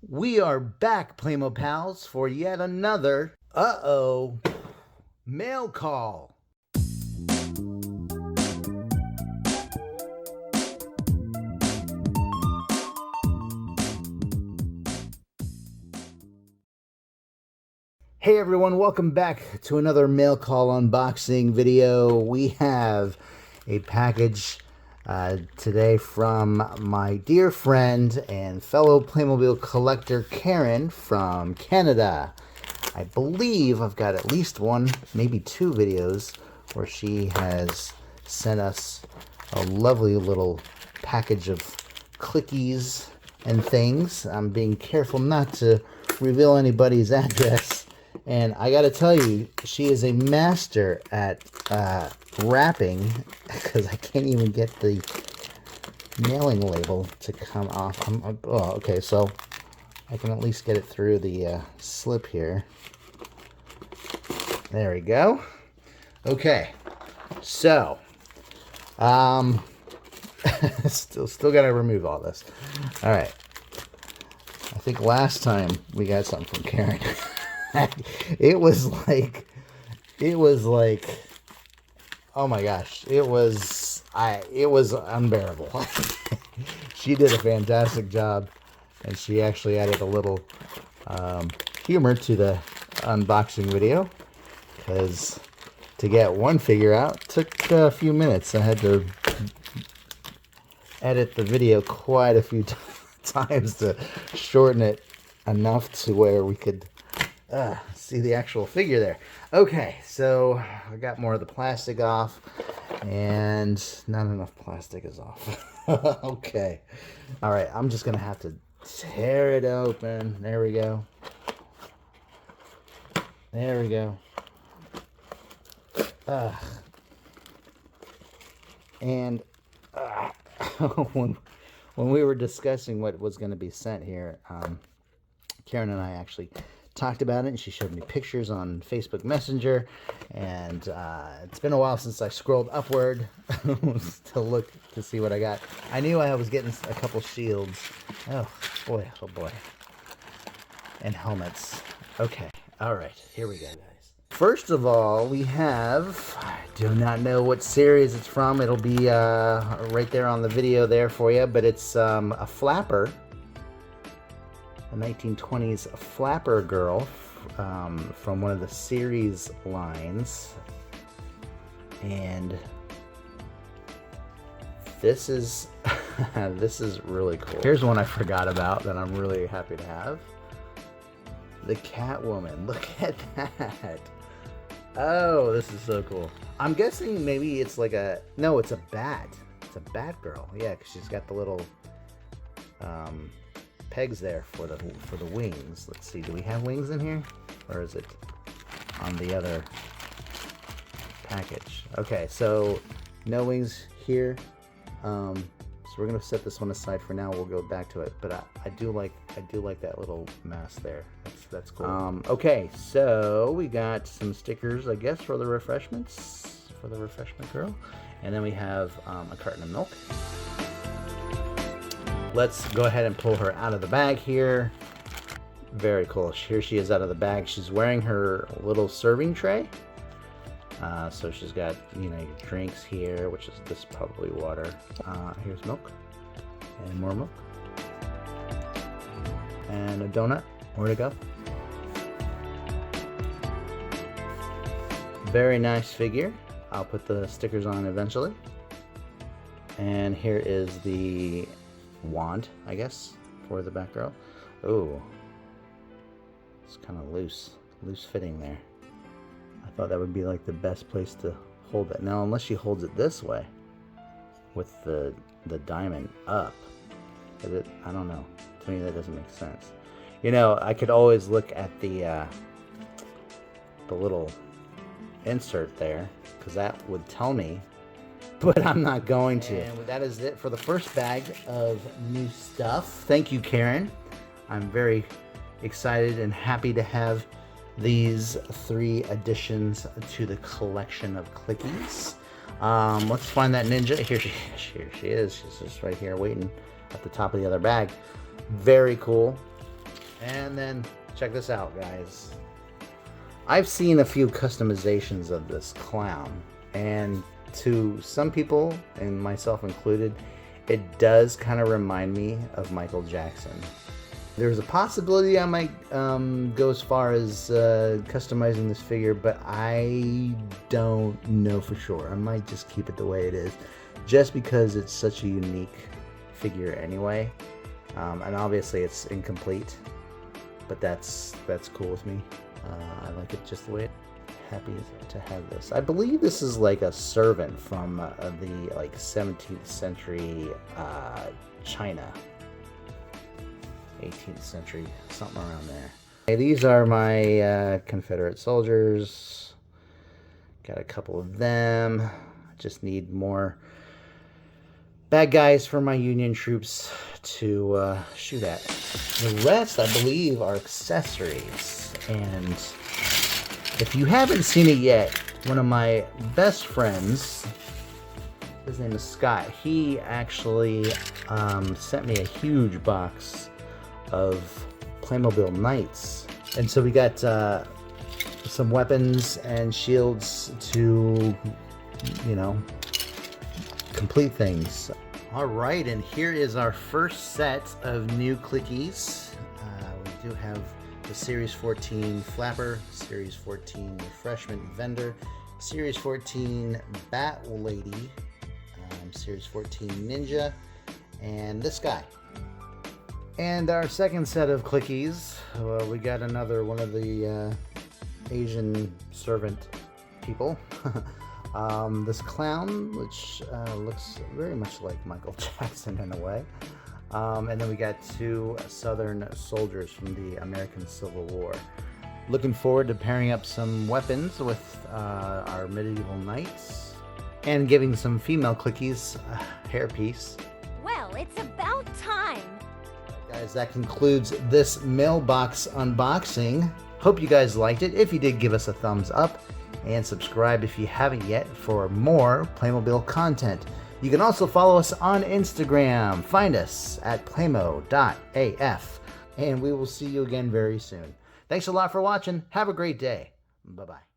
We are back, Playmo pals, for yet another mail call. Hey everyone, welcome back to another mail call unboxing video. We have a package today from my dear friend and fellow Playmobil collector Caryn from Canada. I believe I've got at least one, maybe two videos where she has sent us a lovely little package of clickies and things. I'm being careful not to reveal anybody's address. And I gotta tell you, she is a master at wrapping, because I can't even get the mailing label to come off. Oh, okay, so I can at least get it through the slip here. There we go. Okay, so still gotta remove all this. All right. I think last time we got something from Caryn. It was like, oh my gosh, it was unbearable. She did a fantastic job, and she actually added a little humor to the unboxing video, because to get one figure out took a few minutes. I had to edit the video quite a few times to shorten it enough to where we could see the actual figure there. Okay, so I got more of the plastic off, and not enough plastic is off. Okay, all right, I'm just gonna have to tear it open. There we go. There we go. And when we were discussing what was going to be sent here, Caryn and I actually talked about it, and she showed me pictures on Facebook Messenger, and it's been a while since I scrolled upward to look to see what I got. I knew I was getting a couple shields. Oh boy, and helmets. Okay, all right, here we go, guys. First of all, we have, I do not know what series it's from. It'll be right there on the video there for you, but it's a flapper. A 1920s flapper girl from one of the series lines, and this is this is really cool. Here's one I forgot about that I'm really happy to have. The Catwoman. Look at that. Oh, this is so cool. I'm guessing maybe it's like no, it's a bat. It's a bat girl. Yeah, because she's got the little pegs there for the wings. Let's see, do we have wings in here, or is it on the other package? Okay, so no wings here. So we're gonna set this one aside for now. We'll go back to it, but I do like that little mask there. That's cool. Okay, so we got some stickers, I guess, for the refreshments, for the refreshment girl, and then we have a carton of milk. Let's go ahead and pull her out of the bag here. Very cool. Here she is out of the bag. She's wearing her little serving tray. So she's got, you know, your drinks here, which is this probably water. Here's milk and more milk. And a donut. Where to go? Very nice figure. I'll put the stickers on eventually. And here is the wand, I guess, for the back girl. Oh, it's kind of loose fitting there. I thought that would be like the best place to hold it. Now, unless she holds it this way with the diamond up, I don't know. To me, that doesn't make sense. You know, I could always look at the little insert there, because that would tell me, but I'm not going to. And that is it for the first bag of new stuff. Thank you, Caryn. I'm very excited and happy to have these 3 additions to the collection of clickies. Let's find that ninja. Here she is. She's just right here waiting at the top of the other bag. Very cool. And then check this out, guys. I've seen a few customizations of this clown, and to some people, and myself included, it does kind of remind me of Michael Jackson. There's a possibility I might go as far as customizing this figure, but I don't know for sure. I might just keep it the way it is, just because it's such a unique figure anyway. And obviously it's incomplete, but that's cool with me. I like it just the way it. Happy to have this. I believe this is like a servant from the like 17th century China. 18th century, something around there. Okay, these are my Confederate soldiers. Got a couple of them. Just need more bad guys for my Union troops to shoot at. The rest, I believe, are accessories. And if you haven't seen it yet, one of my best friends, his name is Scott, he actually sent me a huge box of Playmobil Knights. And so we got some weapons and shields to, you know, complete things. All right, and here is our first set of new clickies. We do have the Series 14 Flapper, Series 14 Refreshment Vendor, Series 14 Bat Lady, Series 14 Ninja, and this guy. And our second set of clickies, we got another one of the Asian servant people. This clown, which looks very much like Michael Jackson in a way. And then we got two Southern soldiers from the American Civil War. Looking forward to pairing up some weapons with our medieval knights and giving some female clickies a hairpiece. Well, it's about time. Guys, that concludes this mailbox unboxing. Hope you guys liked it. If you did, give us a thumbs up and subscribe if you haven't yet for more Playmobil content. You can also follow us on Instagram. Find us at playmoaf, and we will see you again very soon. Thanks a lot for watching. Have a great day. Bye-bye.